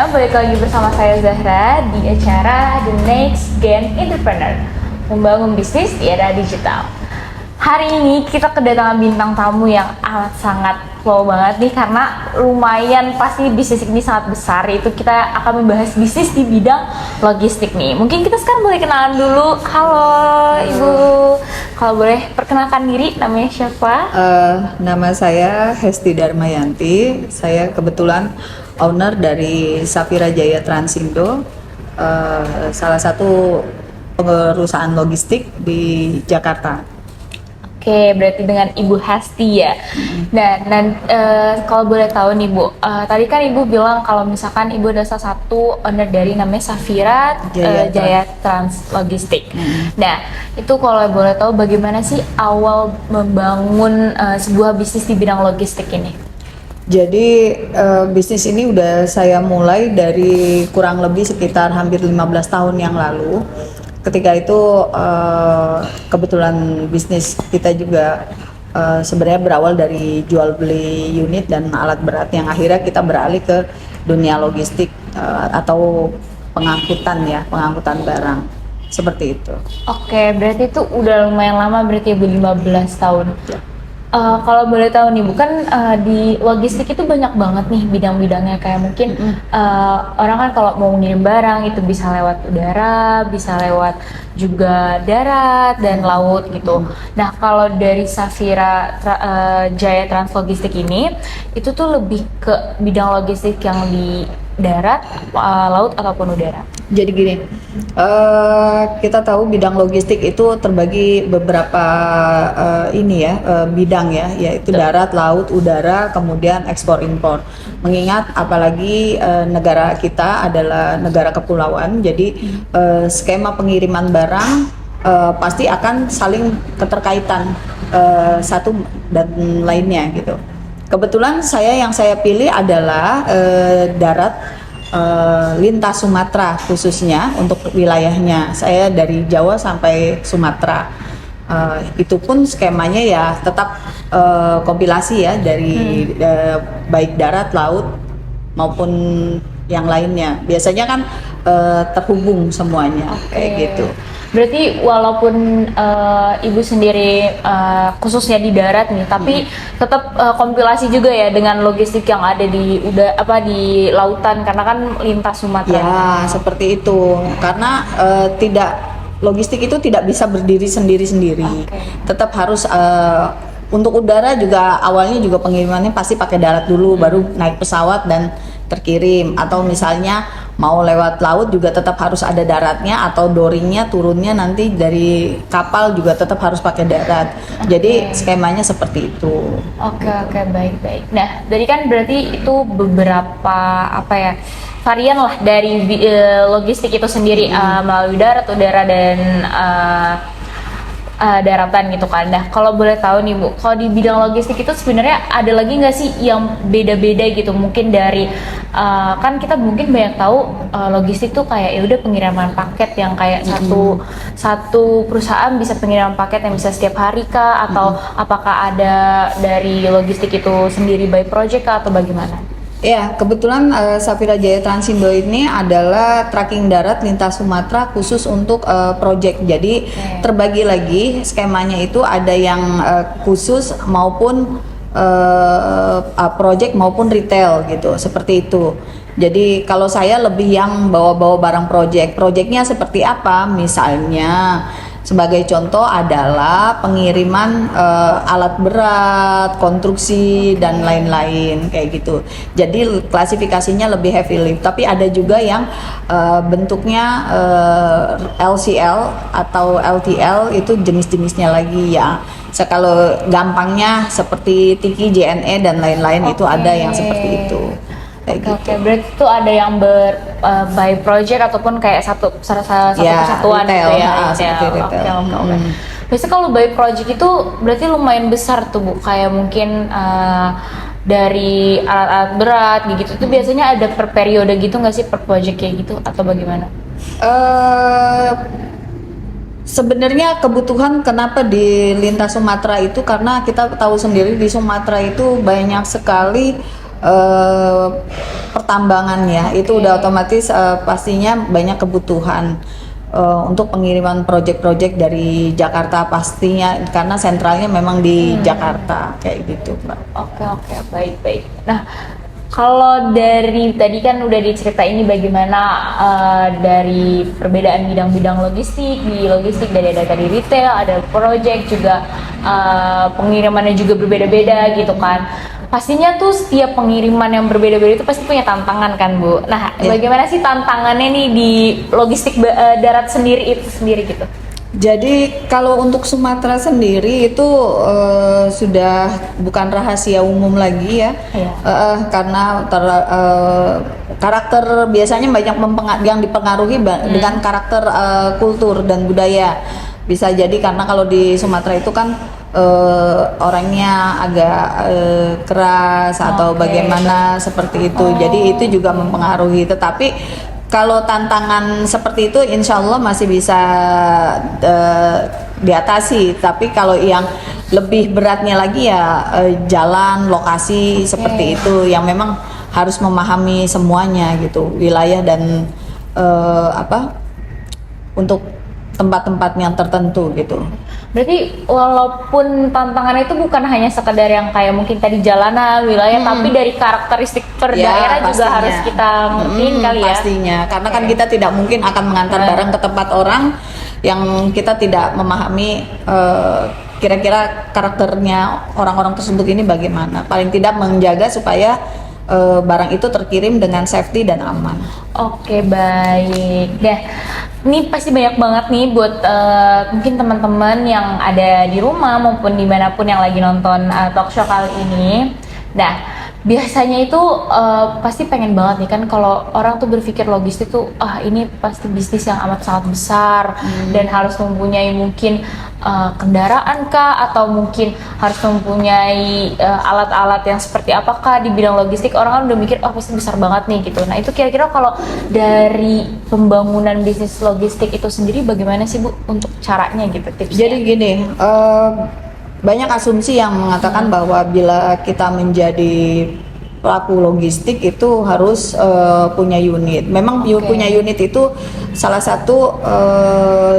semuanya, balik lagi bersama saya Zahra di acara The Next Gen Entrepreneur, membangun bisnis di era digital. Hari ini kita kedatangan bintang tamu yang amat sangat flow banget nih, karena lumayan pasti bisnis ini sangat besar. Itu kita akan membahas bisnis di bidang logistik nih. Mungkin kita sekarang boleh kenalan dulu. Halo Ibu, kalau boleh perkenalkan diri, namanya siapa? Nama saya Hesti Darmayanti. Saya kebetulan owner dari Safira Jaya Transindo, salah satu perusahaan logistik di Jakarta. Oke, berarti dengan Ibu Hesti ya. Dan kalau boleh tahu nih Bu, tadi kan Ibu bilang kalau misalkan Ibu adalah salah satu owner dari namanya Safira Jaya Trans Logistik. Nah, itu kalau boleh tahu bagaimana sih awal membangun sebuah bisnis di bidang logistik ini? Jadi bisnis ini udah saya mulai dari kurang lebih sekitar hampir 15 tahun yang lalu. Ketika itu kebetulan bisnis kita juga sebenarnya berawal dari jual beli unit dan alat berat, yang akhirnya kita beralih ke dunia logistik atau pengangkutan barang seperti itu. Oke, berarti itu udah lumayan lama, berarti 15 tahun. Kalau boleh tahu nih, bukan di logistik itu banyak banget nih bidang-bidangnya, kayak mungkin orang kan kalau mau ngirim barang itu bisa lewat udara, bisa lewat juga darat dan laut gitu. Nah, kalau dari Safira Jaya Trans Logistik ini, itu tuh lebih ke bidang logistik yang di darat, laut ataupun udara. Jadi gini, kita tahu bidang logistik itu terbagi beberapa bidang ya, yaitu darat, laut, udara, kemudian ekspor impor. Mengingat apalagi negara kita adalah negara kepulauan, jadi skema pengiriman barang pasti akan saling keterkaitan satu dan lainnya gitu. Kebetulan yang saya pilih adalah darat, lintas Sumatera khususnya untuk wilayahnya. Saya dari Jawa sampai Sumatera. Itu pun skemanya ya tetap kompilasi ya dari baik darat, laut maupun yang lainnya. Biasanya kan terhubung semuanya. Kayak gitu. Berarti walaupun Ibu sendiri khususnya di darat nih, tapi tetap kompilasi juga ya dengan logistik yang ada di di lautan, karena kan lintas Sumatera. Ya, seperti itu. Karena logistik itu tidak bisa berdiri sendiri-sendiri. Tetap harus untuk udara juga awalnya juga pengirimannya pasti pakai darat dulu, baru naik pesawat dan terkirim. Atau misalnya mau lewat laut juga tetap harus ada daratnya, atau dooringnya turunnya nanti dari kapal juga tetap harus pakai darat. Jadi skemanya seperti itu. Oke, baik. Nah, dari kan berarti itu beberapa varian lah dari logistik itu sendiri, melalui darat, udara, dan daratan gitu kan. Nah, kalau boleh tahu nih Bu, kalau di bidang logistik itu sebenarnya ada lagi nggak sih yang beda-beda gitu? Mungkin dari kan kita mungkin banyak tahu logistik tuh kayak ya udah pengiriman paket yang kayak satu perusahaan bisa pengiriman paket yang bisa setiap hari kah, atau apakah ada dari logistik itu sendiri by project kah, atau bagaimana? Ya, kebetulan Safira Jaya Transindo ini adalah tracking darat lintas Sumatera khusus untuk project. Jadi terbagi lagi skemanya, itu ada yang khusus maupun project maupun retail gitu, seperti itu. Jadi kalau saya lebih yang bawa-bawa barang projectnya seperti apa? Misalnya sebagai contoh adalah pengiriman alat berat, konstruksi dan lain-lain kayak gitu. Jadi klasifikasinya lebih heavy lift. Tapi ada juga yang bentuknya LCL atau LTL, itu jenis-jenisnya lagi ya. Kalau gampangnya seperti Tiki, JNE dan lain-lain, itu ada yang seperti itu. Oke, berarti itu ada yang by project ataupun kayak satu kesatuan retail, gitu ya. Seperti retail. Oke. Biasanya kalau by project itu berarti lumayan besar tuh Bu, kayak mungkin dari alat-alat berat gitu. Itu biasanya ada per periode gitu nggak sih, per project kayak gitu, atau bagaimana? Sebenarnya kebutuhan kenapa di lintas Sumatera itu karena kita tahu sendiri di Sumatera itu banyak sekali eh, pertambangan ya, itu udah otomatis pastinya banyak kebutuhan untuk pengiriman proyek-proyek dari Jakarta pastinya karena sentralnya memang di Jakarta kayak gitu, Mbak. Oke, baik. Nah, kalau dari tadi kan udah diceritain ini bagaimana dari perbedaan bidang-bidang logistik, di logistik dari ada tadi retail, ada project juga pengirimannya juga berbeda-beda gitu kan. Pastinya tuh setiap pengiriman yang berbeda-beda itu pasti punya tantangan kan, Bu. Nah, bagaimana sih tantangannya nih di logistik darat sendiri gitu? Jadi kalau untuk Sumatera sendiri itu sudah bukan rahasia umum lagi ya, karena karakter biasanya banyak yang dipengaruhi dengan karakter kultur dan budaya. Bisa jadi karena kalau di Sumatera itu kan orangnya agak keras atau bagaimana seperti itu. Jadi itu juga mempengaruhi. Tetapi kalau tantangan seperti itu, insya Allah masih bisa diatasi. Tapi kalau yang lebih beratnya lagi ya jalan, lokasi seperti itu, yang memang harus memahami semuanya gitu, wilayah dan untuk tempat-tempat yang tertentu gitu. Berarti walaupun tantangannya itu bukan hanya sekedar yang kayak mungkin tadi jalanan, wilayah, tapi dari karakteristik per daerah juga harus kita ngertiin kali ya. Pastinya, karena kan kita tidak mungkin akan mengantar barang ke tempat orang yang kita tidak memahami kira-kira karakternya orang-orang tersebut ini bagaimana. Paling tidak menjaga supaya barang itu terkirim dengan safety dan aman. Oke, baik. Dah, ini pasti banyak banget nih buat mungkin teman-teman yang ada di rumah maupun dimanapun yang lagi nonton talk show kali ini. Nah, biasanya itu pasti pengen banget nih kan kalau orang tuh berpikir logistik tuh ini pasti bisnis yang amat sangat besar dan harus mempunyai mungkin kendaraan kah atau mungkin harus mempunyai alat-alat yang seperti apakah di bidang logistik. Orang kan udah mikir pasti besar banget nih gitu. Nah, itu kira-kira kalau dari pembangunan bisnis logistik itu sendiri bagaimana sih, Bu, untuk caranya gitu, tipsnya? Jadi gini, banyak asumsi yang mengatakan bahwa bila kita menjadi pelaku logistik itu harus punya unit. Memang punya unit itu salah satu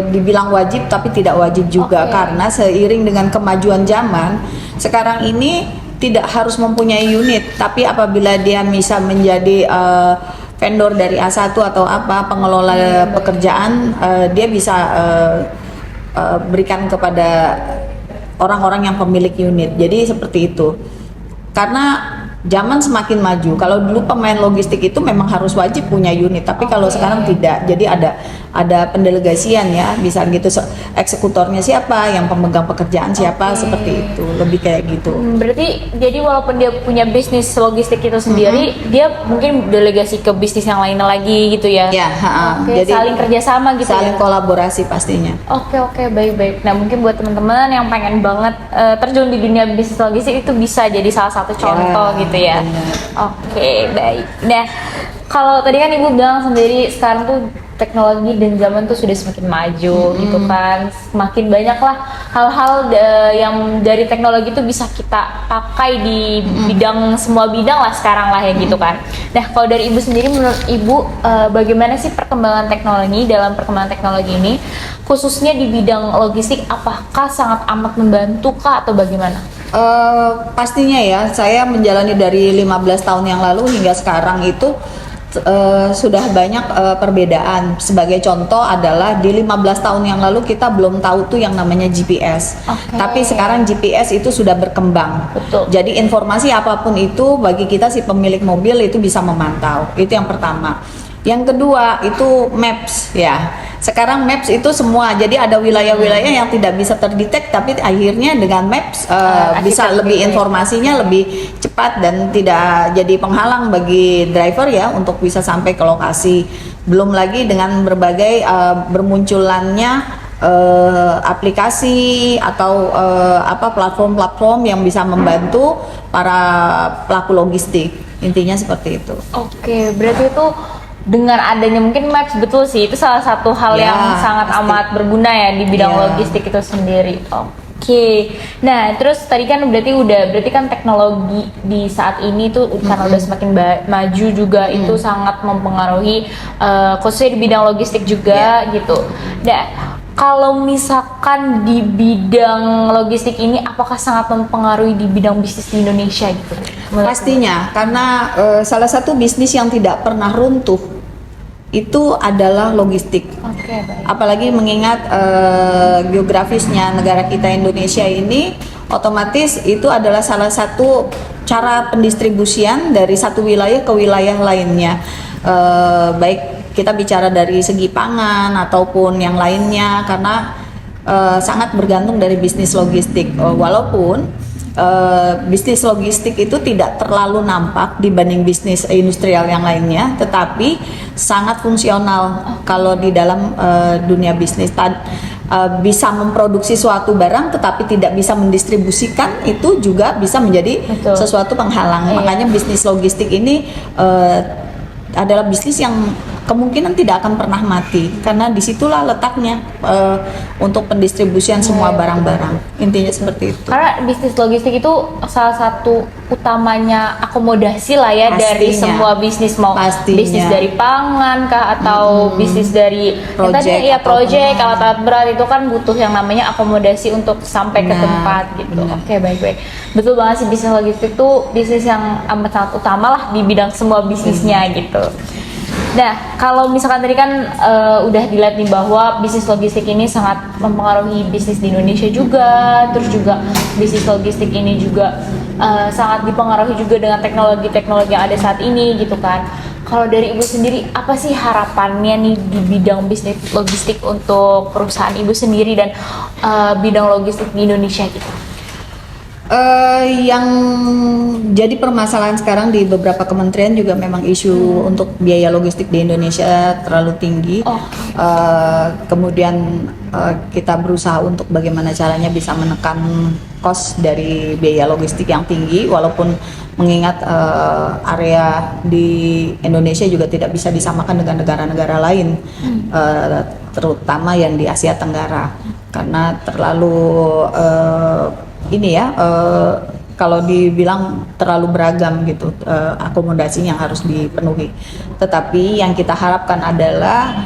dibilang wajib tapi tidak wajib juga karena seiring dengan kemajuan zaman sekarang ini tidak harus mempunyai unit, tapi apabila dia bisa menjadi vendor dari A1 atau pengelola pekerjaan, dia bisa berikan kepada orang-orang yang pemilik unit. Jadi seperti itu. Karena zaman semakin maju. Kalau dulu pemain logistik itu memang harus wajib punya unit, tapi kalau sekarang tidak. Jadi ada pendelegasian ya, bisa gitu. Eksekutornya siapa, yang pemegang pekerjaan siapa, seperti itu. Lebih kayak gitu. Berarti jadi walaupun dia punya bisnis logistik itu sendiri, dia mungkin delegasi ke bisnis yang lainnya lagi gitu ya. Ya, jadi saling kerjasama gitu, saling kolaborasi pastinya. Oke, baik. Nah, mungkin buat teman-teman yang pengen banget terjun di dunia bisnis logistik itu bisa jadi salah satu contoh gitu ya. Oke, baik. Nah, kalau tadi kan Ibu bilang sendiri sekarang tuh teknologi dan zaman tuh sudah semakin maju gitu kan, semakin banyak lah hal-hal yang dari teknologi itu bisa kita pakai di semua bidang lah sekarang lah ya gitu kan. Nah, kalau dari Ibu sendiri, menurut Ibu bagaimana sih perkembangan teknologi ini khususnya di bidang logistik, apakah sangat amat membantu kah atau bagaimana? Pastinya ya, saya menjalani dari 15 tahun yang lalu hingga sekarang itu sudah banyak perbedaan. Sebagai contoh adalah di 15 tahun yang lalu kita belum tahu tuh yang namanya GPS. Tapi sekarang GPS itu sudah berkembang. Betul. Jadi informasi apapun itu bagi kita si pemilik mobil itu bisa memantau. Itu yang pertama. Yang kedua itu maps ya. Sekarang maps itu semua, jadi ada wilayah-wilayah yang tidak bisa terdetek, tapi akhirnya dengan maps bisa lebih informasinya lebih cepat dan tidak jadi penghalang bagi driver ya untuk bisa sampai ke lokasi. Belum lagi dengan berbagai bermunculannya aplikasi atau platform-platform yang bisa membantu para pelaku logistik. Intinya seperti itu. Oke, berarti itu dengan adanya mungkin Maps, betul sih, itu salah satu hal yang sangat amat berguna ya di bidang logistik itu sendiri. Oke. Nah, terus tadi kan berarti kan teknologi di saat ini tuh karena udah semakin maju juga itu sangat mempengaruhi khususnya di bidang logistik juga gitu. Nah, kalau misalkan di bidang logistik ini apakah sangat mempengaruhi di bidang bisnis di Indonesia gitu? Pastinya, karena salah satu bisnis yang tidak pernah runtuh itu adalah logistik. Oke, baik. Apalagi mengingat geografisnya negara kita Indonesia ini, otomatis itu adalah salah satu cara pendistribusian dari satu wilayah ke wilayah lainnya. Baik kita bicara dari segi pangan ataupun yang lainnya, karena sangat bergantung dari bisnis logistik. Walaupun bisnis logistik itu tidak terlalu nampak dibanding bisnis industrial yang lainnya, tetapi sangat fungsional kalau di dalam dunia bisnis. Bisa memproduksi suatu barang tetapi tidak bisa mendistribusikan, itu juga bisa menjadi sesuatu penghalang. Makanya bisnis logistik ini adalah bisnis yang kemungkinan tidak akan pernah mati, karena disitulah letaknya untuk pendistribusian semua barang-barang. Intinya seperti itu. Karena bisnis logistik itu salah satu utamanya akomodasi lah ya. Pastinya. Dari semua bisnis, mau bisnis dari pangan kah atau bisnis dari project alat berat, itu kan butuh yang namanya akomodasi untuk sampai ke tempat gitu. Oke, baik-baik. Betul banget sih, bisnis logistik tuh bisnis yang amat sangat utama lah di bidang semua bisnisnya gitu. Nah, kalau misalkan tadi kan udah dilihat nih bahwa bisnis logistik ini sangat mempengaruhi bisnis di Indonesia juga, terus juga bisnis logistik ini juga sangat dipengaruhi juga dengan teknologi-teknologi yang ada saat ini gitu kan. Kalau dari Ibu sendiri, apa sih harapannya nih di bidang bisnis logistik untuk perusahaan Ibu sendiri dan bidang logistik di Indonesia gitu? Yang jadi permasalahan sekarang di beberapa kementerian juga memang isu untuk biaya logistik di Indonesia terlalu tinggi. Kemudian kita berusaha untuk bagaimana caranya bisa menekan cost dari biaya logistik yang tinggi, walaupun mengingat area di Indonesia juga tidak bisa disamakan dengan negara-negara lain, terutama yang di Asia Tenggara, karena terlalu kalau dibilang terlalu beragam gitu akomodasi yang harus dipenuhi. Tetapi yang kita harapkan adalah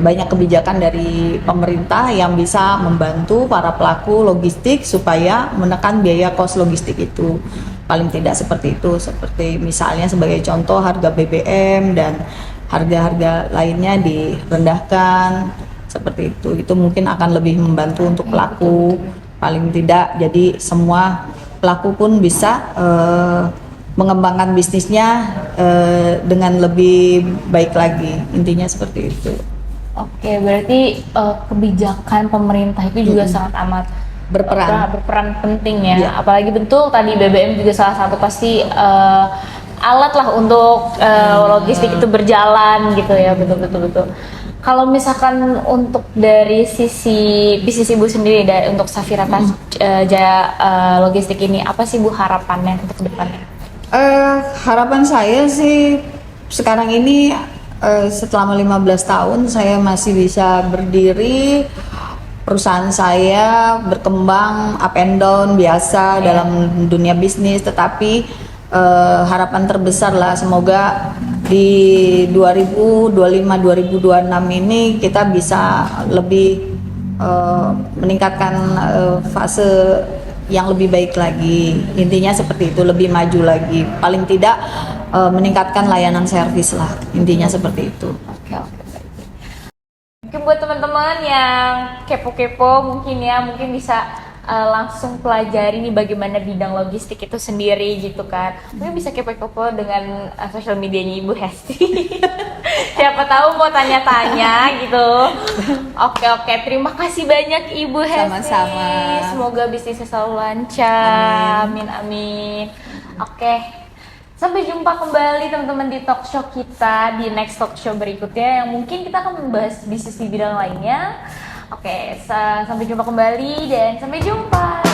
banyak kebijakan dari pemerintah yang bisa membantu para pelaku logistik supaya menekan biaya kos logistik itu. Paling tidak seperti itu, seperti misalnya sebagai contoh harga BBM dan harga-harga lainnya direndahkan seperti itu mungkin akan lebih membantu untuk pelaku. Paling tidak jadi semua pelaku pun bisa mengembangkan bisnisnya dengan lebih baik lagi, intinya seperti itu. Oke, berarti kebijakan pemerintah itu juga sangat amat berperan penting ya. Apalagi betul tadi BBM juga salah satu pasti alat lah untuk logistik itu berjalan gitu ya, betul. Kalau misalkan untuk dari sisi bisnis Ibu sendiri, untuk Safira Jaya Logistik ini, apa sih Bu harapannya untuk kedepannya? Harapan saya sih sekarang ini setelah 15 tahun saya masih bisa berdiri, perusahaan saya berkembang up and down biasa dalam dunia bisnis, tetapi harapan terbesar lah semoga di 2025-2026 ini kita bisa lebih meningkatkan fase yang lebih baik lagi, intinya seperti itu, lebih maju lagi, paling tidak meningkatkan layanan servis lah, intinya seperti itu. Oke. Mungkin buat teman-teman yang kepo-kepo mungkin bisa langsung pelajari nih bagaimana bidang logistik itu sendiri gitu kan. Mungkin bisa kepo-kepo dengan sosial medianya Ibu Hesti. Siapa tahu mau tanya-tanya gitu. Oke, terima kasih banyak Ibu Hesti. Sama-sama. Semoga bisnisnya selalu lancar. Amin. Oke. Sampai jumpa kembali teman-teman di talk show kita di next talk show berikutnya yang mungkin kita akan membahas bisnis di bidang lainnya. Oke, sampai jumpa kembali dan sampai jumpa.